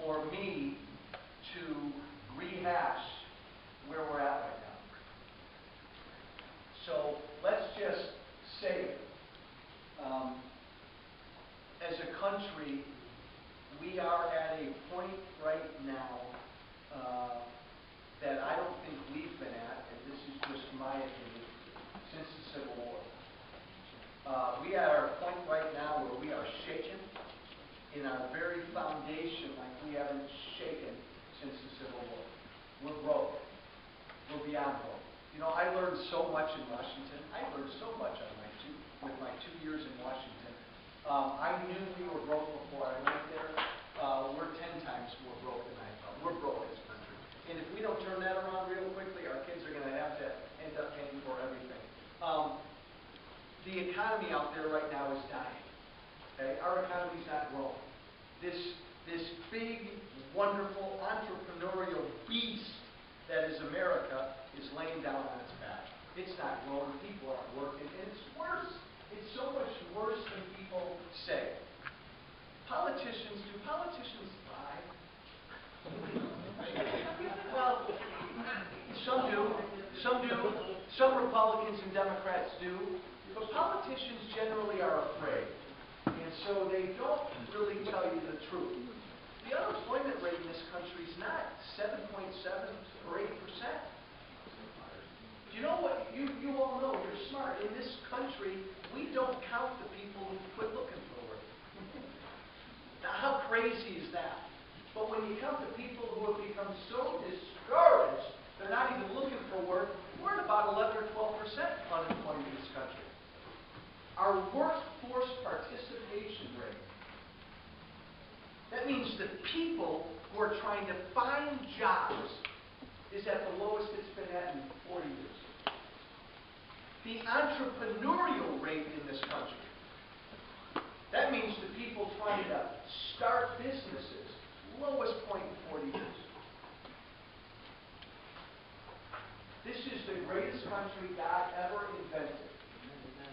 for me to rehash where we're at right now. So let's just say it. As a country, we are at a point right now that I don't think we've been at, and this is just my opinion, since the Civil War. We are at a point right now where we are shaken in our very foundation like we haven't shaken since the Civil War. We're broke. We're beyond broke. You know, I learned so much in Washington. I learned so much with my 2 years in Washington. I knew we were broke before I went there. We're 10 times more broke than I thought. We're broke as a country. And if we don't turn that around real quickly, our kids are going to have to end up paying for everything. The economy out there right now is dying. Okay? Our economy's not growing. This big, wonderful, entrepreneurial beast that is America is laying down on its back. It's not growing. People aren't working. And it's worse. It's so much worse than people say. Do politicians lie? Well, some do. Some Republicans and Democrats do. But politicians generally are afraid. And so they don't really tell you the truth. The unemployment rate in this country is not 7.7 or 8%. You know what? You all know, you're smart. In this country, we don't count the people who quit looking for work. Now, how crazy is that? But when you count the people who have become so discouraged, they're not even looking for work, we're at about 11 or 12% unemployment in this country. Our workforce participation rate, that means the people who are trying to find jobs, is at the lowest it's been at in 40 years. The entrepreneurial rate in this country, that means the people trying to start businesses, lowest point in 40 years. This is the greatest country God ever invented,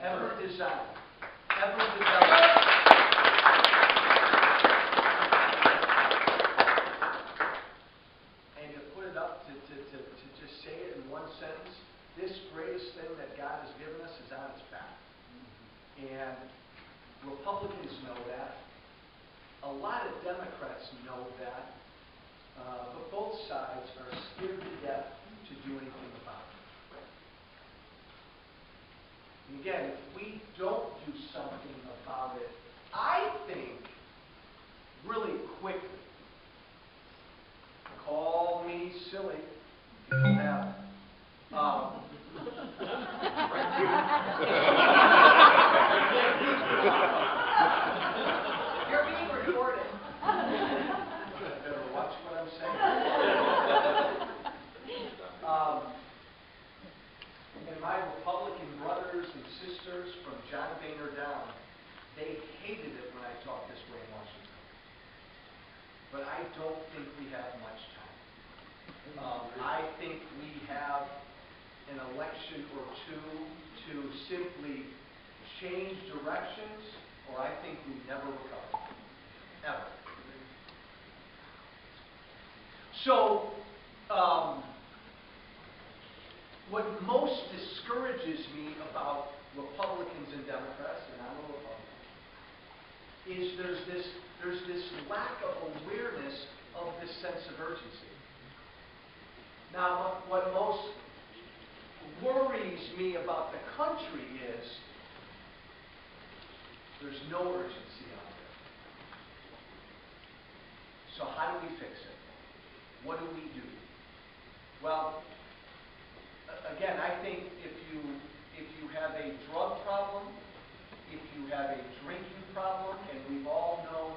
ever designed, ever developed. And to put it up, to just say it in one sentence, this greatest thing that God has given us is on its back. And Republicans know that. A lot of Democrats know that. But both sides are scared to death to do anything about it. And again, if we don't do something about it, I think, really quickly, call me silly, you don't have it. You're being recorded. Better watch what I'm saying. And my Republican brothers and sisters from John Boehner down, they hated it when I talked this way in Washington. But I don't think we have much time. I think we have an election or two to simply change directions, or I think we never recover. Ever. So, what most discourages me about Republicans and Democrats, and I'm a Republican, is there's this lack of awareness of this sense of urgency. Now, what most worries me about the country is there's no urgency out there. So how do we fix it? What do we do? Well, again, I think if you have a drug problem, if you have a drinking problem, and we've all known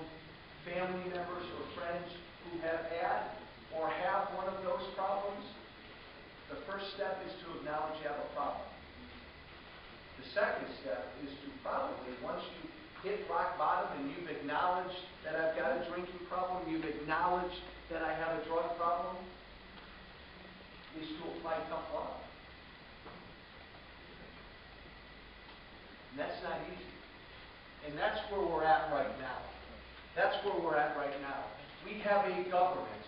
family members or friends who have had or have one of those problems, the first step is to acknowledge you have a problem. The second step is to probably, once you hit rock bottom and you've acknowledged that I've got a drinking problem, you've acknowledged that I have a drug problem, is to apply tough love. And that's not easy. And that's where we're at right now. That's where we're at right now. We have a government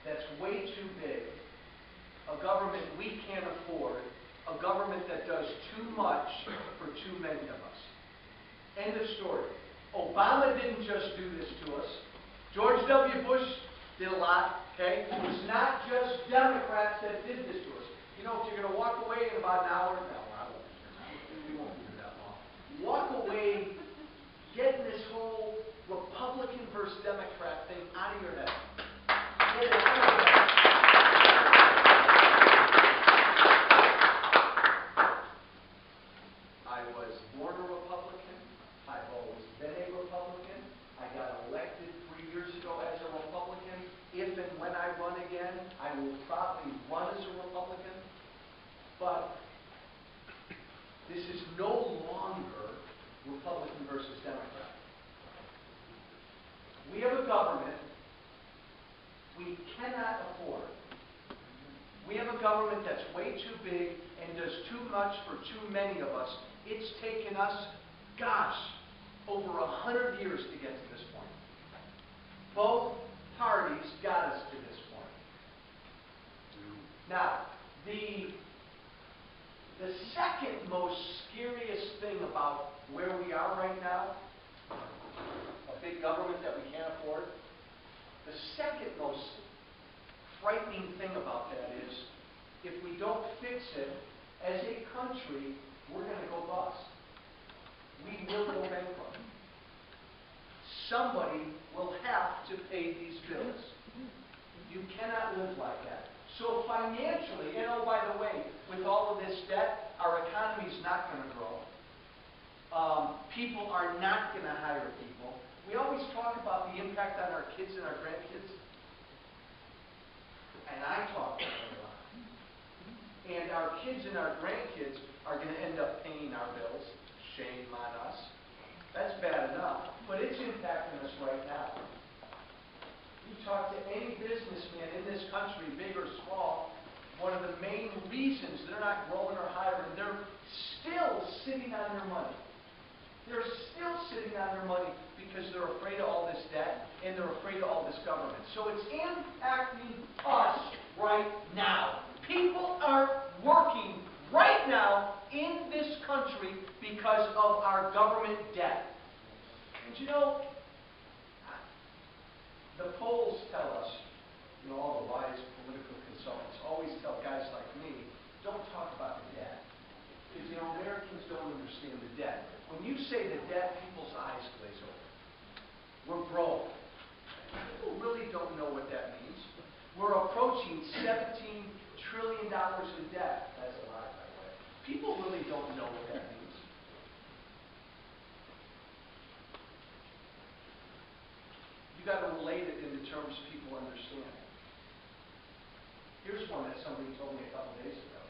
that's way too big, a government we can't afford, a government that does too much for too many of us. End of story. Obama didn't just do this to us. George W. Bush did a lot, okay? It was not just Democrats that did this to us. You know, if you're going to walk away in about an hour, no, I won't be here. We won't be here that long. Walk away, getting this whole Republican versus Democrat thing out of your head. Get it out of your head. I was born a Republican. I've always been a Republican. I got elected 3 years ago as a Republican. If and when I run again, I will probably run as a Republican. But this is no longer Republican versus Democrat. We have a government we cannot afford. We have a government that's way too big and does too much for too many of us. It's taken us, gosh, over 100 years to get to this point. Both parties got us to this point. Now, the second most scariest thing about where we are right now, a big government that we can't afford, the second most frightening thing about that is if we don't fix it, as a country, we're going to go bust. We will go bankrupt. Somebody will have to pay these bills. You cannot live like that. So financially, and oh, by the way, with all of this debt, our economy is not going to grow. People are not going to hire people. We always talk about the impact on our kids and our grandkids. And I talk about it a lot. And our kids and our grandkids are going to end up paying our bills. Shame on us. That's bad enough. But it's impacting us right now. You talk to any businessman in this country, big or small, one of the main reasons they're not growing or hiring, they're still sitting on their money. They're still sitting on their money because they're afraid of all this debt and they're afraid of all this government. So it's impacting us right now. People aren't working right now in this country because of our government debt. And you know, the polls tell us, you know, all the wise political consultants always tell guys like me, don't talk about the debt. Because, you know, Americans don't understand the debt. When you say the debt, people's eyes glaze over. We're broke. People really don't know what that means. We're approaching $17 trillion in debt. That's a lie, by the way. People really don't know what that means. You got to relate it into terms people understand. Here's one that somebody told me a couple days ago.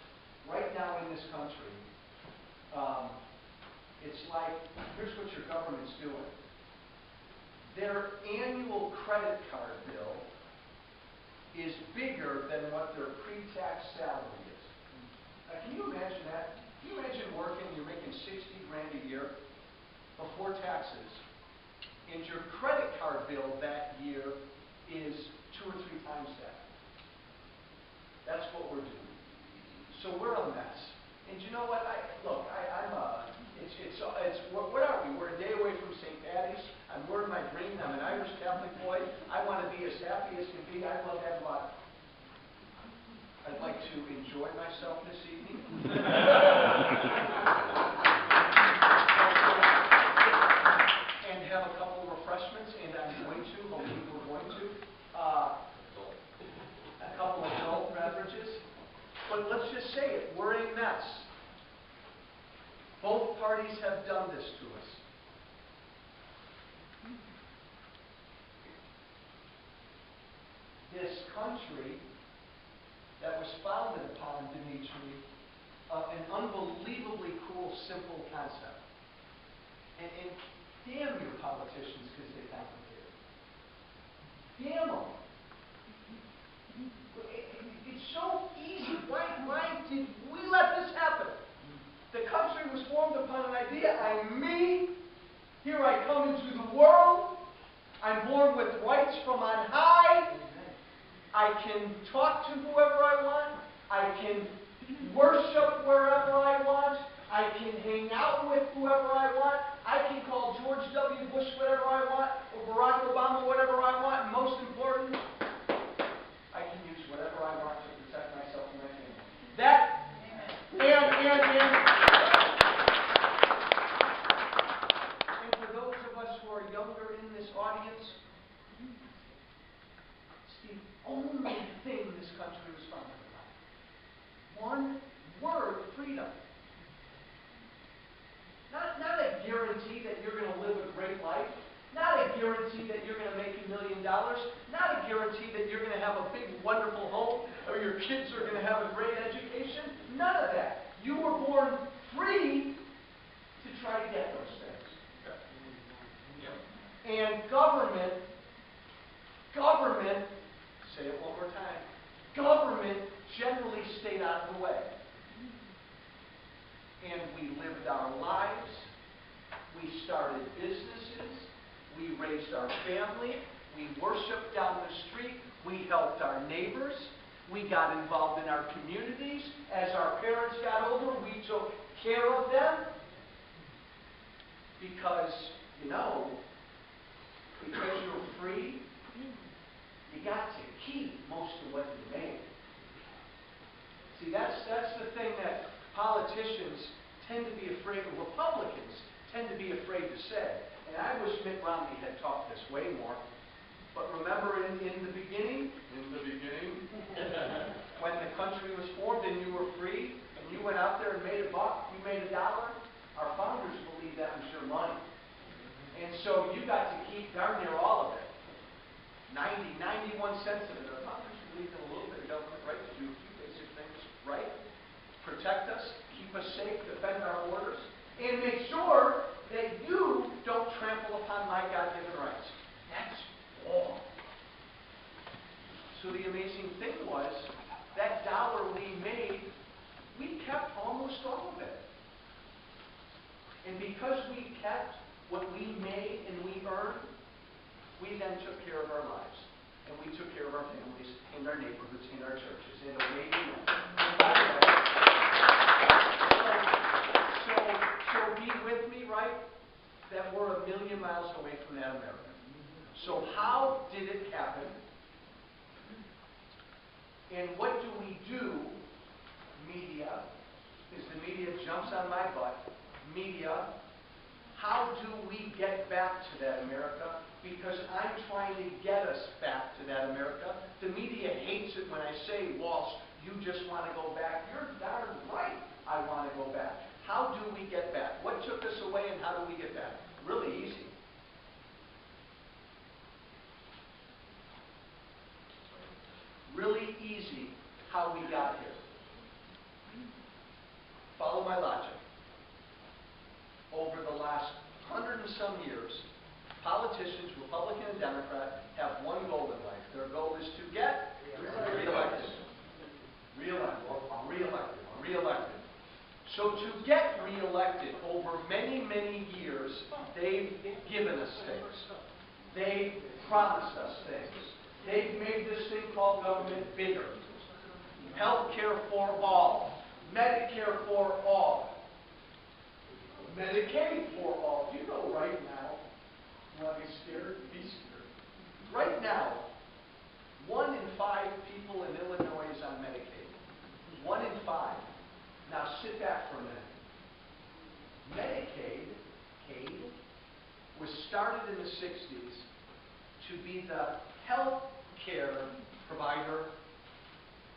Right now in this country, it's like, here's what your government's doing. Their annual credit card bill is bigger than what their pre-tax salary is. Now, can you imagine that? Can you imagine working, you're making $60 grand a year before taxes, and your credit card bill that year is 2 or 3 times that? That's what we're doing. So we're a mess. And you know what? What are we? We're a day away from St. Patty's. I'm wearing my green. I'm an Irish Catholic boy. I want to be as happy as can be. I'd love to have about. I'd like to enjoy myself this evening. And have a couple of refreshments, and I'm going to, hopefully we're going to. A couple of adult beverages. But let's just say it, we're a mess. Both parties have done this to us. This country that was founded upon, Dimitri, an unbelievably cool, simple concept. And damn your politicians because they complicate it. Damn them. It's so easy. Why did we let this happen? The country was formed upon an idea. I'm me. Here I come into the world. I'm born with rights from on high. I can talk to whoever I want. I can worship wherever I want. I can hang out with whoever I want. I can call George W. Bush whatever I want, or Barack Obama whatever I want. And most important, I can use whatever I want to protect myself and my family. That, and for those of us who are younger in this audience, it's the only thing this country was founded on. One word, freedom. Not a guarantee that you're going to live a great life. Not a guarantee that you're going to make $1 million. Not a guarantee that you're going to have a big, wonderful home or your kids are going to have a great education. None of that. You were born free to try to get those things. And government, say it one more time, government generally stayed out of the way. And we lived our lives, we started businesses, we raised our family, we worshiped down the street, we helped our neighbors, we got involved in our communities. As our parents got older, we took care of them. Because, because you're free, you got to keep most of what you made. See, that's the thing that politicians tend to be afraid of. Republicans tend to be afraid to say. And I wish Mitt Romney had talked this way more. But remember in the beginning, when the country was formed and you were free, and you went out there and made $1, you made $1, our founders believed that was your money. And so you got to keep darn near all of it. 91 cents of it. Our founders believed in a little bit of government, right? To do a few basic things, right? Protect us, keep us safe, defend our borders, and make sure that you don't trample upon my God-given rights. That's all. So the amazing thing was, that dollar we made, we kept almost all of it. And because we kept what we made and we earned, we then took care of our lives. And we took care of our families and our neighborhoods and our churches. And away we went. And by the way, so be with me, right? That we're 1 million miles away from that America. So how did it happen? And what do we do? Media, is the media jumps on my butt. Media, how do we get back to that America? Because I'm trying to get us back to that America. The media hates it when I say, Walsh, you just want to go back. You're darn right I want to go back. How do we get back? What took us away and how do we get back? Really easy. Really easy how we got here. Follow my logic. Over the last 100 and some years, politicians, Republican and Democrat, have one goal in life. Their goal is to get reelected. Reelected. So to get reelected over many, many years, they've given us things. They've promised us things. They've made this thing called government bigger. Health care for all. Medicare for all. Medicaid for all. Do you know right now, you want to be scared? Be scared. Right now, 1 in 5 people in Illinois is on Medicaid. 1 in 5. Now sit back for a minute. Medicaid was started in the 60s to be the health care provider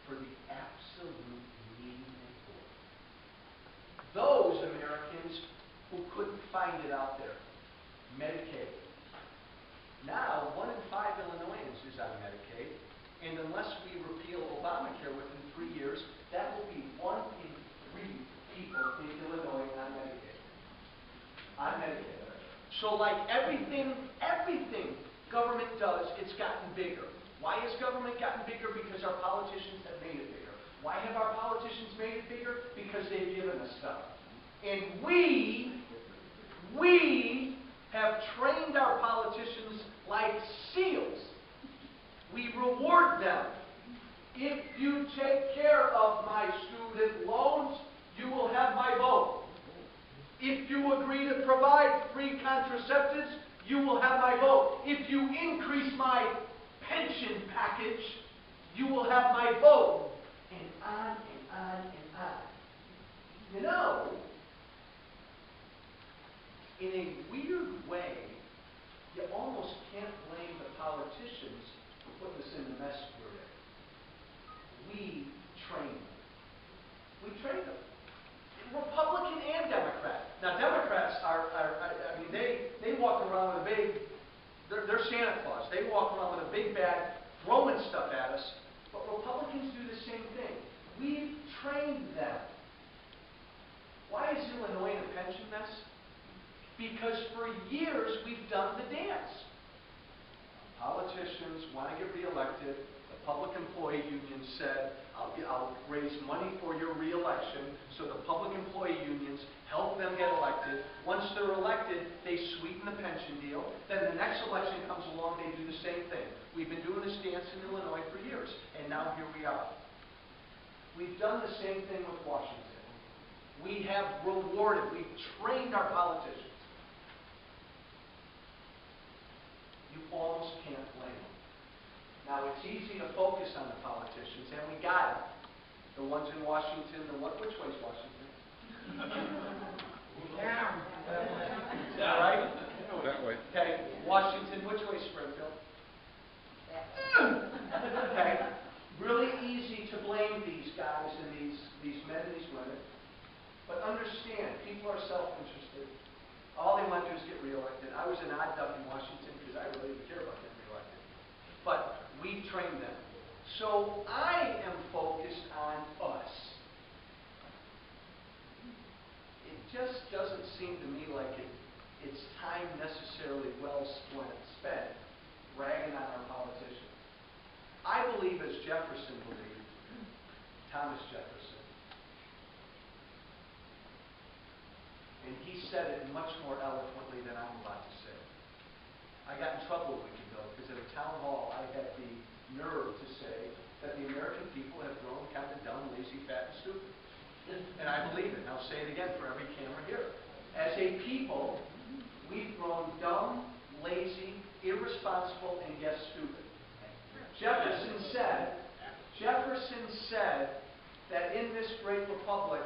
for the absolute needy and poor. Those Americans who couldn't find it out there. Medicaid. Now, 1 in 5 Illinoisans is on Medicaid, and unless we repeal Obamacare within 3 years, that will be 1 in 3 people in Illinois on Medicaid. On Medicaid. So like everything government does, it's gotten bigger. Why has government gotten bigger? Because our politicians have made it bigger. Why have our politicians made it bigger? Because they've given us stuff. And we have trained our politicians like seals. We reward them. If you take care of my student loans, you will have my vote. If you agree to provide free contraceptives, you will have my vote. If you increase my pension package, you will have my vote. And on and on and on. You know, in a weird way, you almost can't blame the politicians for putting us in the mess we're in. We train them. We train them. Republican and Democrat. Now, Democrats I mean, they walk around with a big, they're Santa Claus. They walk around with a big bag throwing stuff at us. But Republicans do the same thing. We've trained them. Why is Illinois in a pension mess? Because for years we've done the dance. Politicians want to get reelected. The public employee union said, I'll raise money for your reelection. So the public employee unions help them get elected. Once they're elected, they sweeten the pension deal. Then the next election comes along, they do the same thing. We've been doing this dance in Illinois for years, and now here we are. We've done the same thing with Washington. We have rewarded, we've trained our politicians. You almost can't blame them. Now, it's easy to focus on the politicians, and we got it. The ones in Washington, which way's Washington? Down. Is that right? That way. Okay, Washington, which way Springfield? Okay, really easy to blame these guys and these men and these women. But understand, people are self-interested. All they want to do is get reelected. I was an odd duck in Washington because I really didn't care about getting reelected. But we trained them. So I am focused on us. It just doesn't seem to me like it's time necessarily well spent ragging on our politicians. I believe as Jefferson believed, Thomas Jefferson, and he said it much more eloquently than I'm about to say. I got in trouble a week ago because at a town hall I had the nerve to say that the American people have grown kind of dumb, lazy, fat, and stupid. And I believe it. And I'll say it again for every camera here. As a people, we've grown dumb, lazy, irresponsible, and yes, stupid. Jefferson said that in this great republic,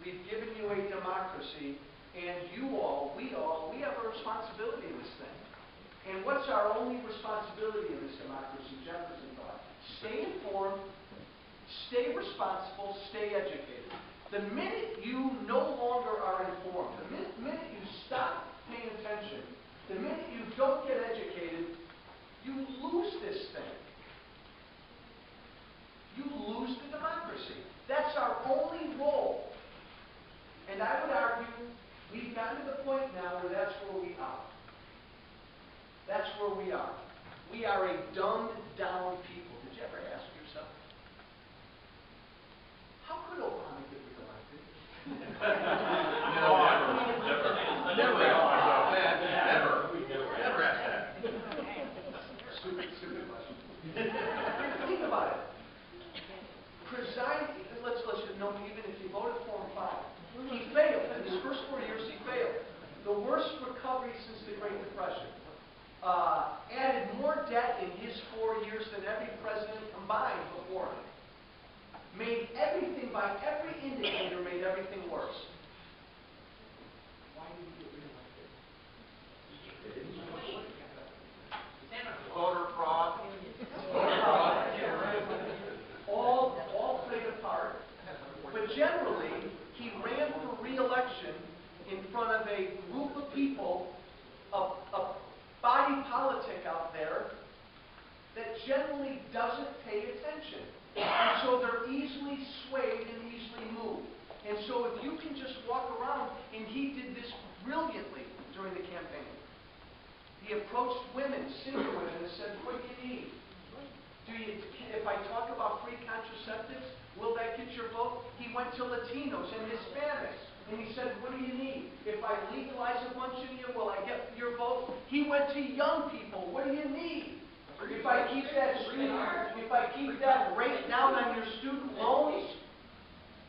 we've given you a democracy, and we have a responsibility in this thing. And what's our only responsibility in this democracy? Jefferson thought. Stay informed, stay responsible, stay educated. The minute you no longer are informed, the minute you stop paying attention, the minute you don't get educated, you lose this thing. You lose the democracy. That's our only role. And I would argue we've gotten to the point now where that's where we are. That's where we are. We are a dumbed down people. Did you ever ask yourself, how could Obama get reelected? Never ask that. Stupid question. Think about it. Even if you voted for him, fine. He failed. In his first 4 years, he failed. The worst recovery since the Great Depression. Added more debt in his 4 years than every president combined before him. Made everything, by every indicator, made everything worse. Why did he get reelected? Voter fraud. All played a part. But generally, he ran for re-election in front of a group of people, a body politic out there that generally doesn't pay attention. And so they're easily swayed and easily moved. And so if you can just walk around, and he did this brilliantly during the campaign. He approached women, single women, and said, what do you need? If I talk about free contraceptives, will that get your vote? He went to Latinos and Hispanics, and he said, what do you need? If I legalize a bunch of you, will I get your vote? He went to young people. What do you need? If I keep that rate down on your student loans,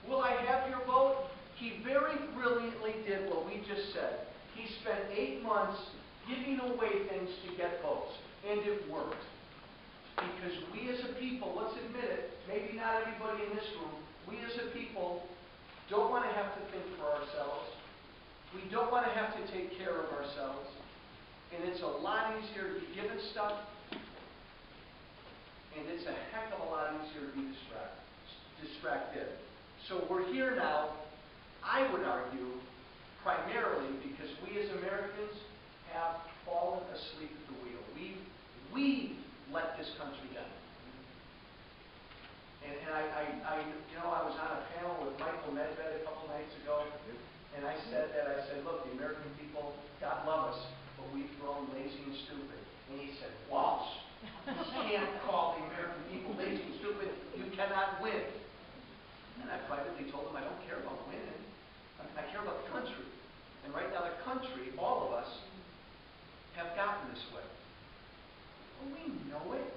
will I have your vote? He very brilliantly did what we just said. He spent 8 months giving away things to get votes, and it worked. Because we as a people, let's admit it, maybe not everybody in this room, we as a people don't want to have to think for ourselves. We don't want to have to take care of ourselves. And it's a lot easier to be given stuff, and it's a heck of a lot easier to be distracted. So we're here now, I would argue, primarily because we as Americans have fallen asleep at the wheel. We let this country down. And I was on a panel with Michael Medved a couple nights ago, and I said, look, the American people, God love us, but we've grown lazy and stupid. And he said, Walsh, you can't call the American people lazy and stupid. You cannot win. And I privately told him I don't care about winning. I care about the country. And right now the country, all of us, have gotten this way. Well, we know it.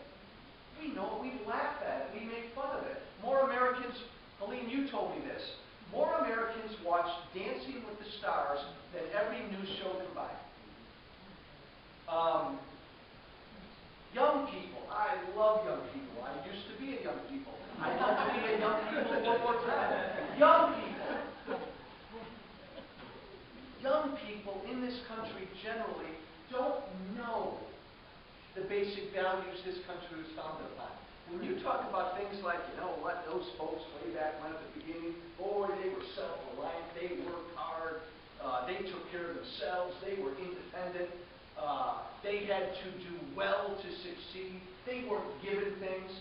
We know it. We laugh at it. We make fun of it. More Americans, Helene, you told me this. More Americans watch Dancing with the Stars than every news show combined. Young people. I love young people. I used to be a young people. I'd love to be a young people one more time. Young people. Young people in this country generally don't know the basic values this country was founded upon. When you talk about things like, you know what, those folks way back when at the beginning, boy, they were self-reliant, they worked hard, they took care of themselves, they were independent, they had to do well to succeed, they weren't given things.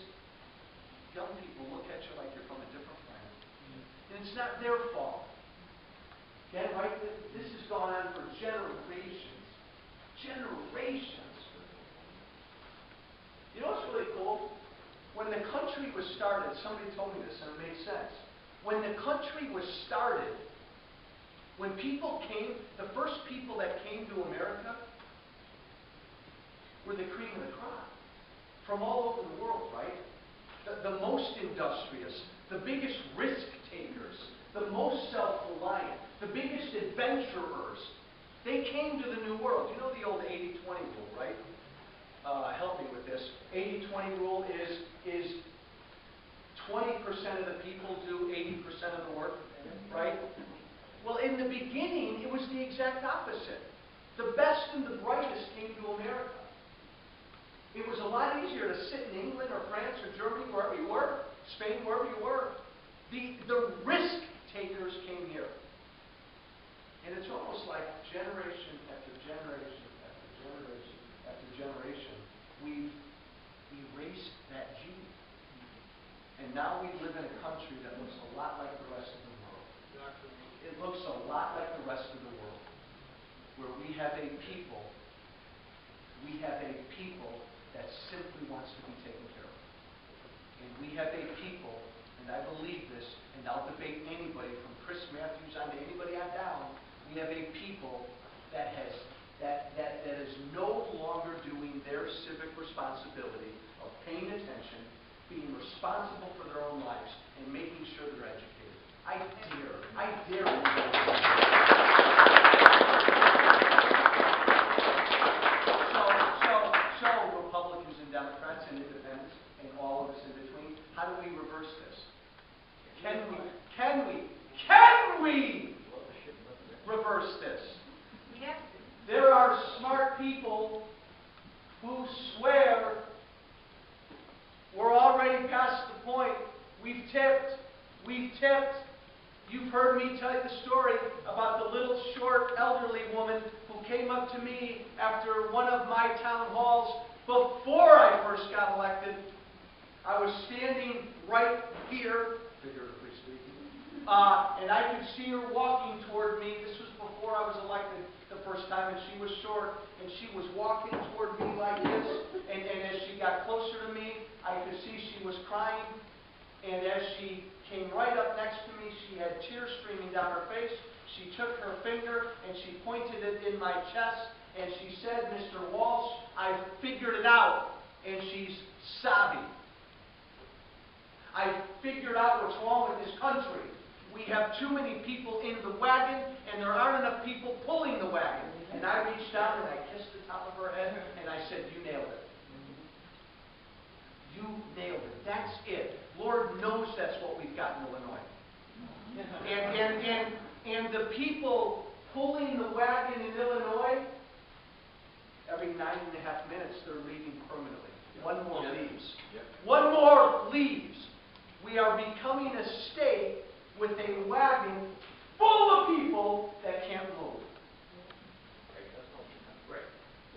Young people look at you like you're from a different planet. And it's not their fault. Again, right? This has gone on for generations. Generations. You know what's really cool? When the country was started, somebody told me this and it made sense. When the country was started, when people came, the first people that came to America were the cream of the crop. From all over the world, right? The most industrious, the biggest risk takers, the most self-reliant, the biggest adventurers. They came to the New World. You know the old 80-20 rule, right? Help me with this. 80-20 rule is 20% of the people do 80% of the work, right? Well, in the beginning, it was the exact opposite. The best and the brightest came to America. It was a lot easier to sit in England or France or Germany, wherever you were, Spain, wherever you were. The risk takers came here. And it's almost like generation after generation after generation after generation, we've erased that gene. And now we live in a country that looks a lot like the rest of the world. It looks a lot like the rest of the world, where we have a people that simply wants to be taken care of. And we have a people, and I believe this, and I'll debate anybody from Chris Matthews on to anybody on down, we have a people that is no longer doing their civic responsibility of paying attention, being responsible for their own lives, and making sure they're educated. I dare you. So Republicans and Democrats and independents and all of us in between, how do we reverse this? Can we reverse this? Yes. There are smart people who swear we're already past the point. We've tipped. You've heard me tell you the story about the little short elderly woman who came up to me after one of my town halls before I first got elected. I was standing right here, figuratively speaking, and I could see her walking toward me. This was before I was elected the first time, and she was short, and she was walking toward me like this, and as she got closer to me, I could see she was crying, and as she came right up next to me, she had tears streaming down her face. She took her finger and she pointed it in my chest and she said, "Mr. Walsh, I've figured it out." And she's sobbing. "I've figured out what's wrong with this country. We have too many people in the wagon and there aren't enough people pulling the wagon." And I reached down and I kissed the top of her head and I said, "You nailed it. You nailed it. That's it. Lord knows that's what we've got in Illinois." And the people pulling the wagon in Illinois, every 9.5 minutes they're leaving permanently. One more leaves. One more leaves. We are becoming a state with a wagon full of people that can't move.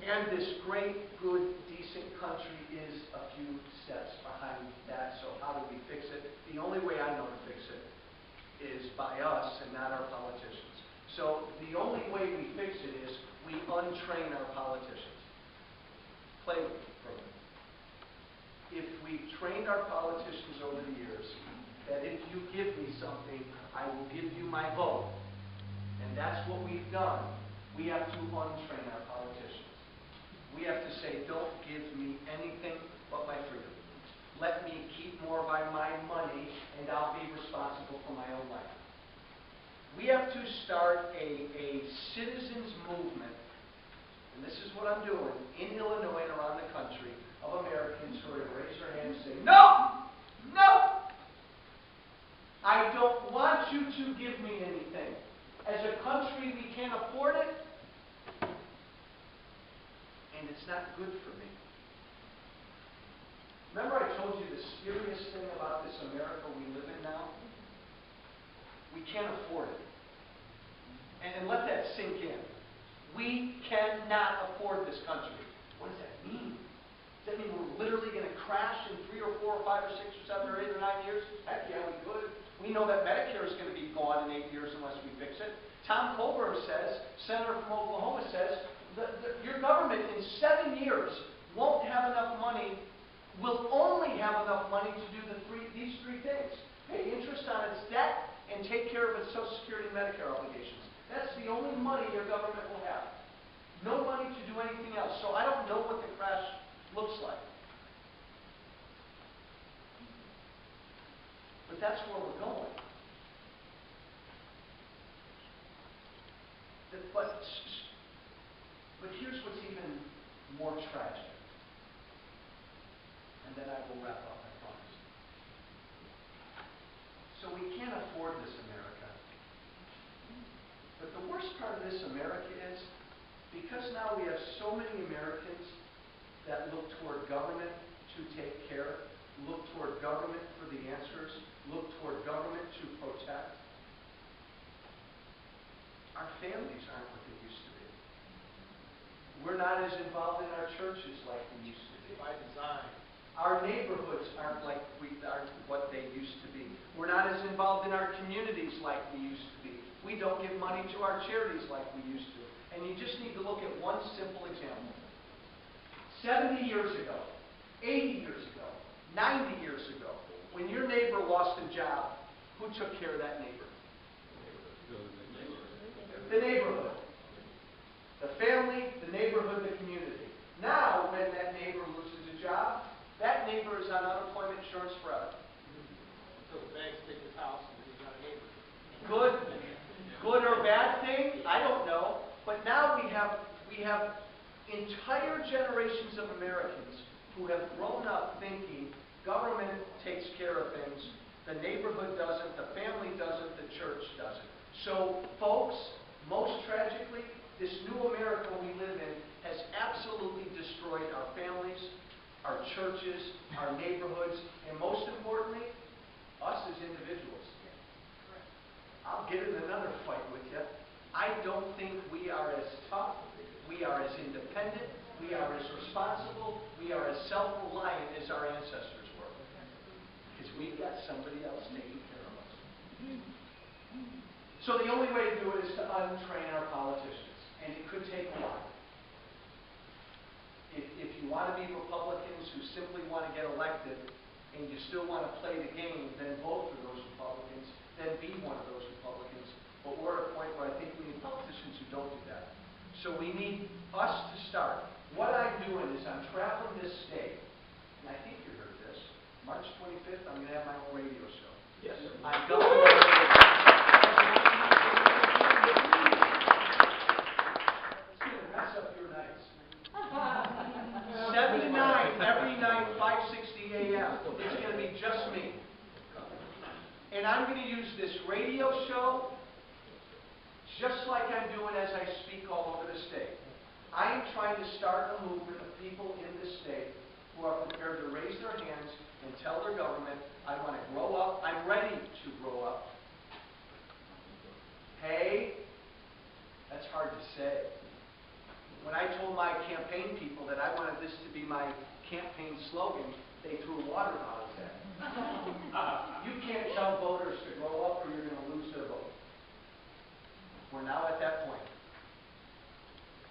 And this great, good, decent country is a few steps behind that. So how do we fix it? The only way I know to fix it is by us and not our politicians. So the only way we fix it is we untrain our politicians. Play with me for a minute. If we've trained our politicians over the years that if you give me something, I will give you my vote, and that's what we've done, we have to untrain our politicians. We have to say, "Don't give me anything but my freedom. Let me keep more of my money, and I'll be responsible for my own life." We have to start a citizens movement, and this is what I'm doing, in Illinois and around the country, of Americans who are going to raise their hands and say, "No! No! I don't want you to give me anything. As a country, we can't afford it, and it's not good for me." Remember I told you the serious thing about this America we live in now? We can't afford it. And let that sink in. We cannot afford this country. What does that mean? Does that mean we're literally going to crash in 3 or 4 or 5 or 6 or 7 or 8 or 9 years? Heck yeah, we could. We know that Medicare is going to be gone in 8 years unless we fix it. Tom Coburn says, Senator from Oklahoma says, your government in 7 years won't have enough money, will only have enough money to do these three things: pay interest on its debt and take care of its Social Security and Medicare obligations. That's the only money your government will have. No money to do anything else. So I don't know what the crash looks like. But that's where we're going. But here's what's even more tragic. And then I will wrap up, I promise. So we can't afford this America. But the worst part of this America is, because now we have so many Americans that look toward government to take care, look toward government for the answers, look toward government to protect, our families aren't what they used to be. We're not as involved in our churches like we used to be. By design. Our neighborhoods aren't what they used to be. We're not as involved in our communities like we used to be. We don't give money to our charities like we used to. And you just need to look at one simple example. 70 years ago, 80 years ago, 90 years ago, when your neighbor lost a job, who took care of that neighbor? The neighborhood. The family, the neighborhood, the community. Now, when that neighbor loses a job, that neighbor is on unemployment insurance forever. So the banks take his house and he's not a neighbor. Good or bad thing, I don't know. But now we have entire generations of Americans who have grown up thinking government takes care of things, the neighborhood doesn't, the family doesn't, the church doesn't. So, folks, most tragically, this new America we live in has absolutely destroyed our families, our churches, our neighborhoods, and most importantly, us as individuals. I'll get in another fight with you. I don't think we are as tough, we are as independent, we are as responsible, we are as self-reliant as our ancestors were. Because we've got somebody else taking care of us. So the only way to do it is to untrain our politicians. And it could take a while. If you want to be Republicans who simply want to get elected and you still want to play the game, then vote for those Republicans, then be one of those Republicans. but we're at a point where I think we need politicians who don't do that. So we need us to start. What I'm doing is I'm traveling this state, and I think you heard this. March 25th, I'm going to have my own radio show. Yes, sir. I'm going It's going to mess up your nights. 7 to 9 every night, 5:60 a.m. It's going to be just me. And I'm going to use this radio show just like I'm doing as I speak all over the state. I am trying to start a movement of people in this state who are prepared to raise their hands and tell their government, I want to grow up, I'm ready to grow up. Hey, that's hard to say. When I told my campaign people that I wanted this to be my campaign slogan, they threw water bottles at me. You can't tell voters to grow up or you're going to lose their vote. We're now at that point.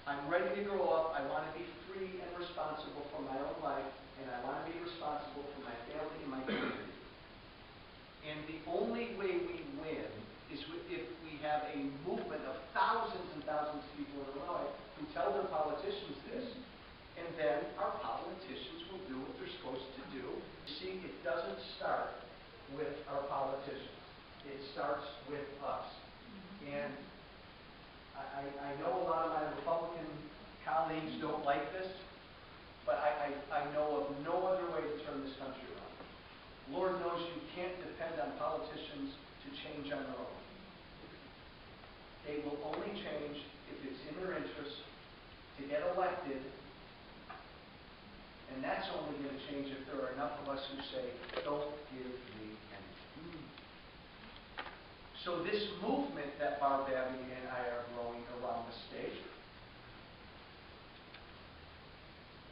I'm ready to grow up. I want to be free and responsible for my own life, and I want to be responsible for my family and my community. And the only way we win is if we have a movement of thousands and thousands of people in Illinois who tell their politicians this, and then our politicians will do what they're supposed to do. See, it doesn't start with our politicians. It starts with us. And I know a lot of my Republican colleagues don't like this, but I know of no other way to turn this country around. Lord knows you can't depend on politicians to change on their own. They will only change if it's in their interest to get elected, and that's only going to change if there are enough of us who say, don't give me anything. So this movement that Barb Abbey and I are growing around the state,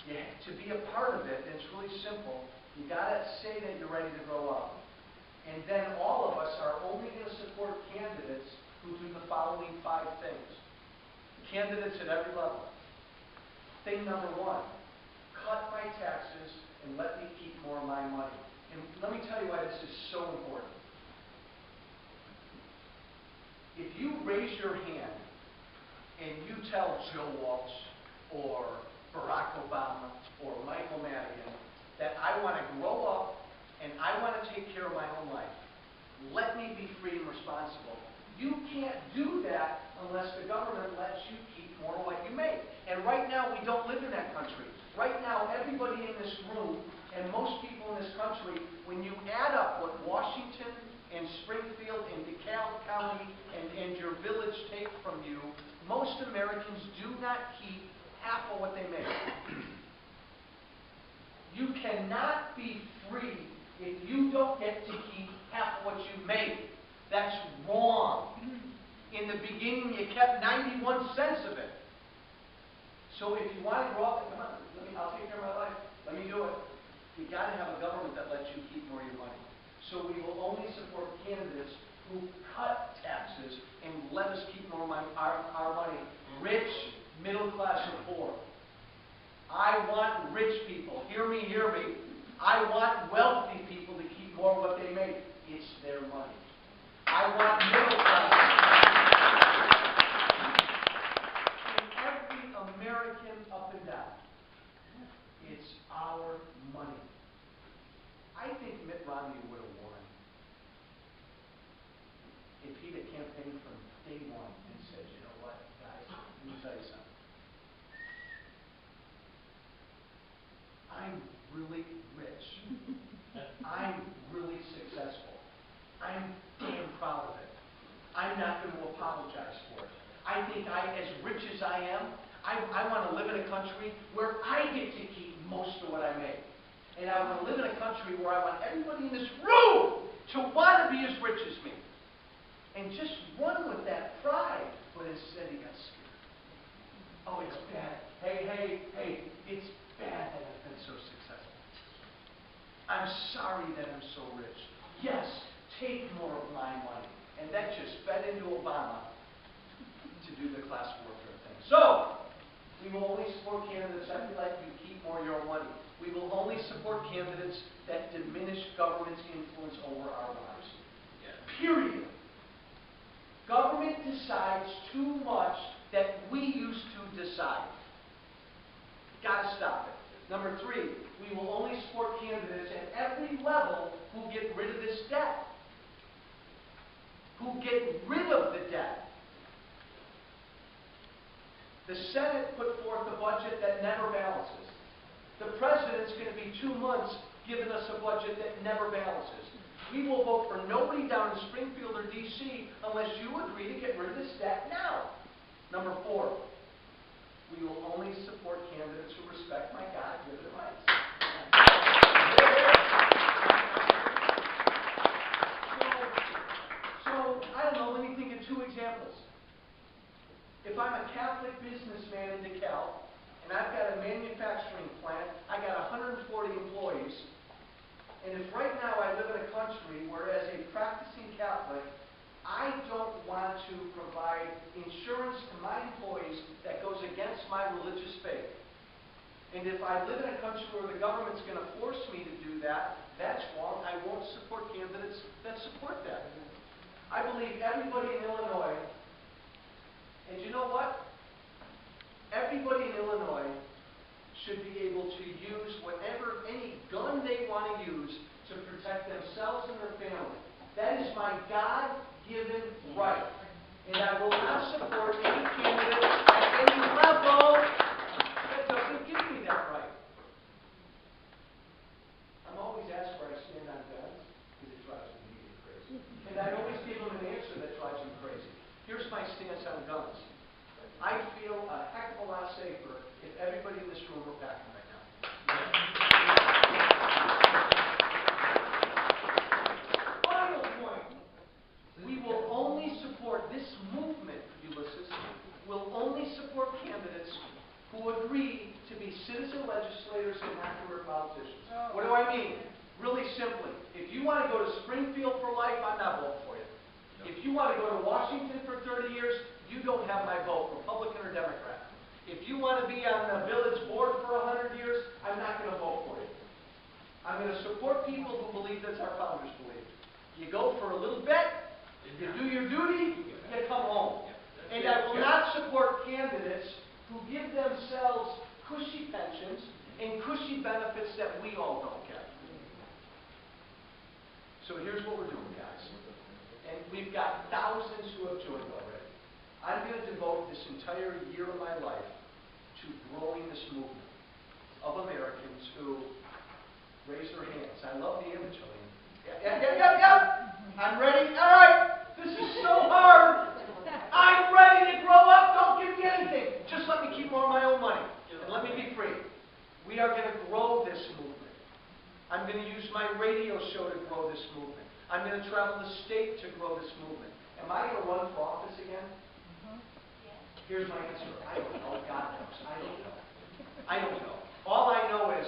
to be a part of it, it's really simple. You got to say that you're ready to grow up. And then all of us are only going to support candidates who do the following 5 things. Candidates at every level. Thing number 1, cut my taxes and let me keep more of my money. And let me tell you why this is so important. If you raise your hand and you tell Joe Walsh or Barack Obama or Michael Madigan that I want to grow up and I want to take care of my own life, let me be free and responsible. You can't do that unless the government lets you keep more of what you make. And right now, we don't live in that country. Right now, everybody in this room and most people in this country, when you add up what Washington and Springfield and DeKalb County and your village take from you, most Americans do not keep half of what they make. You cannot be free if you don't get to keep half of what you make. That's wrong. In the beginning, you kept 91 cents of it. So if you want to grow up, come on, I'll take care of my life. Let me do it. You got to have a government that lets you keep more of your money. So we will only support candidates who cut taxes and let us keep more money, our money. Rich, middle class, or poor. I want rich people. Hear me, hear me. I want wealthy people to keep more of what they make. It's their money. I want middle class. And every American up and down. It's our money. I think Mitt Romney would have won if he'd have campaigned from day one and said, you know what, guys, let me tell you something. I'm really rich. I'm really successful. I'm damn proud of it. I'm not going to apologize for it. I think as rich as I am, I want to live in a country where I get to keep most of what I make. And I want to live in a country where I want everybody in this room to want to be as rich as me. And just run with that pride. But instead he got scared. Oh, it's bad. Hey, it's bad that I've been so successful. I'm sorry that I'm so rich. Yes, take more of my money. And that just fed into Obama to do the class warfare thing. So, we will only support candidates that let you keep more of your own money. We will only support candidates that diminish government's influence over our lives. Yeah. Period. Government decides too much that we used to decide. Got to stop it. Number 3, we will only support candidates at every level who get rid of this debt. Who get rid of the debt. The Senate put forth a budget that never balances. The President's going to be 2 months giving us a budget that never balances. We will vote for nobody down in Springfield or D.C. unless you agree to get rid of this debt now. Number 4, we will only support candidates who respect my God-given rights. So, I don't know, let me think of 2 examples. If I'm a Catholic businessman in DeKalb, and I've got a manufacturing plant, I got 140 employees, and if right now I live in a country where as a practicing Catholic, I don't want to provide insurance to my employees that goes against my religious faith. And if I live in a country where the government's going to force me to do that, that's wrong. I won't support candidates that support that. I believe everybody in Illinois, and you know what? Everybody in Illinois should be able to use any gun they want to use to protect themselves and their family. That is my God-given right. And I will not support any candidate at any level that doesn't give me that right. I'm always asked where I stand on guns because it drives me crazy. And I always give them an answer that drives me crazy. Here's my stance on guns. I feel a heck of a lot safer if everybody in this room were packing right now. Final point. We will only support this movement, Ulysses, will only support candidates who agree to be citizen legislators and not career politicians. What do I mean? Really simply, if you want to go to Springfield for life, I'm not voting for you. If you want to go to Washington for 30 years, you don't have my vote, Republican or Democrat. If you want to be on the village board for 100 years, I'm not going to vote for you. I'm going to support people who believe as our founders believed. You go for a little bit, you do your duty, you come home. And I will not support candidates who give themselves cushy pensions and cushy benefits that we all don't get. So here's what we're doing, guys. And we've got thousands who have joined already. I'm going to devote this entire year of my life to growing this movement of Americans who raise their hands. I love the image, Elaine. Yeah. I'm ready. All right. This is so hard. I'm ready to grow up. Don't give me anything. Just let me keep more of my own money. And let me be free. We are going to grow this movement. I'm going to use my radio show to grow this movement. I'm going to travel the state to grow this movement. Am I going to run for office again? Here's my answer. I don't know. God knows. I don't know. All I know is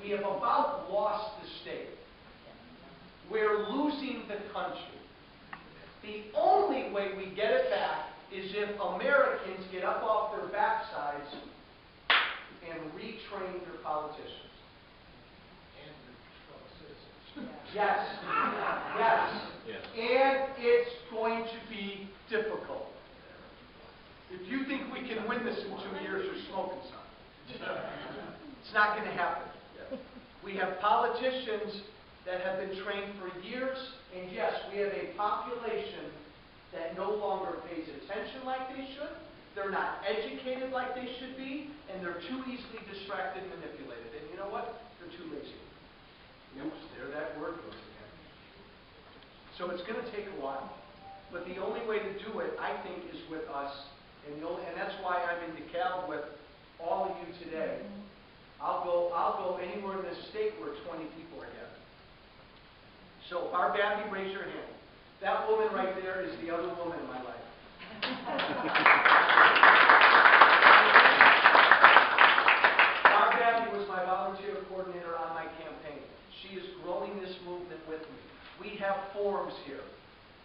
we have about lost the state. We're losing the country. The only way we get it back is if Americans get up off their backsides and retrain their politicians. And their fellow citizens. Yes. And it's going to be difficult. If you think we can win this in 2 years, you're smoking something. It's not going to happen. We have politicians that have been trained for years, and yes, we have a population that no longer pays attention like they should. They're not educated like they should be, and they're too easily distracted and manipulated. And you know what? They're too lazy. Oops, there that word goes again. So it's going to take a while. But the only way to do it, I think, is with us. And that's why I'm in DeKalb with all of you today. I'll go anywhere in this state where 20 people are gathered. So, Barbabby, raise your hand. That woman right there is the other woman in my life. Barbabby was my volunteer coordinator on my campaign. She is growing this movement with me. We have forms here.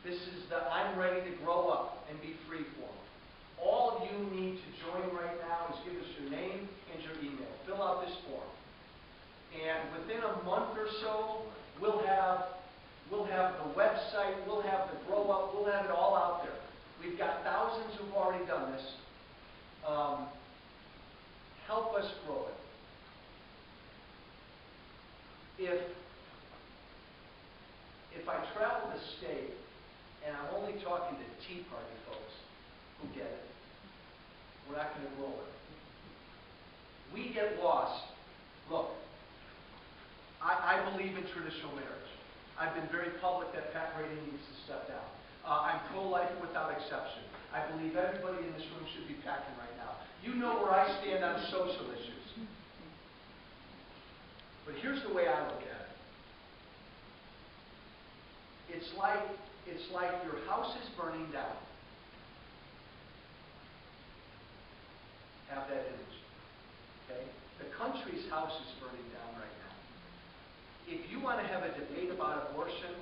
This is the I'm ready to grow up and be free form. All you need to join right now is give us your name and your email. Fill out this form. And within a month or so, we'll have the website, we'll have the grow up, we'll have it all out there. We've got thousands done this. Help us grow it. If I travel the state, and I'm only talking to Tea Party folks who get it, we're not going to grow it. We get lost. Look, I believe in traditional marriage. I've been very public that Pat Brady needs to step down. I'm pro-life without exception. I believe everybody in this room should be packing right now. You know where I stand on social issues. But here's the way I look at it. It's like your house is burning down. Have that image. Okay? The country's house is burning down right now. If you want to have a debate about abortion,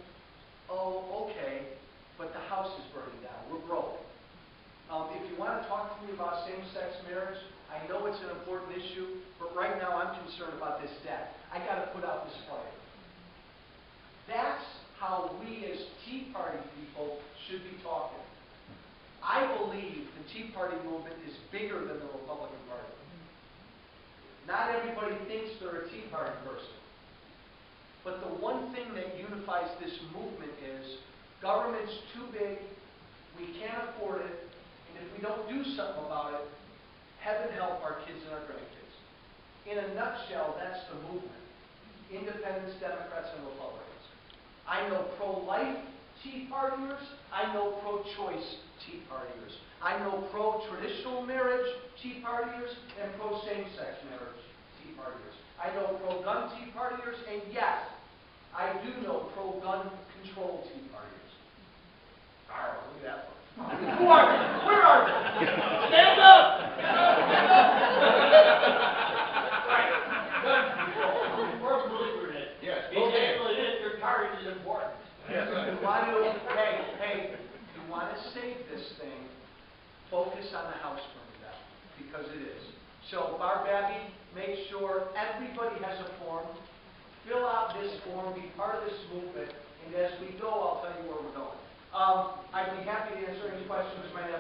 oh, okay, but the house is burning down. We're broke. If you want to talk to me about same-sex marriage, I know it's an important issue, but right now I'm concerned about this debt. I got to put out this fire. That's how we as Tea Party people should be talking. I believe the Tea Party movement is bigger than the Republican Party. Not everybody thinks they're a Tea Party person. But the one thing that unifies this movement is government's too big, we can't afford it, and if we don't do something about it, heaven help our kids and our grandkids. In a nutshell, that's the movement. Independents, Democrats, and Republicans. I know pro-life Tea Partiers. I know pro-choice Tea Partiers. I know pro-traditional marriage Tea Partiers and pro-same-sex marriage Tea Partiers. I know pro-gun Tea Partiers, and yes, I do know pro-gun control Tea Partiers. All right, look at that one. Who are they? Where are they? Stand up! Right. Gun control. We're a believer in it. Yes. Okay. Your party is important. Yes. Hey, if you want to save this thing, focus on the house burning down, because it is. So, Barb Abbey, make sure everybody has a form. Fill out this form, be part of this movement, and as we go, I'll tell you where we're going. I'd be happy to answer any questions you might have.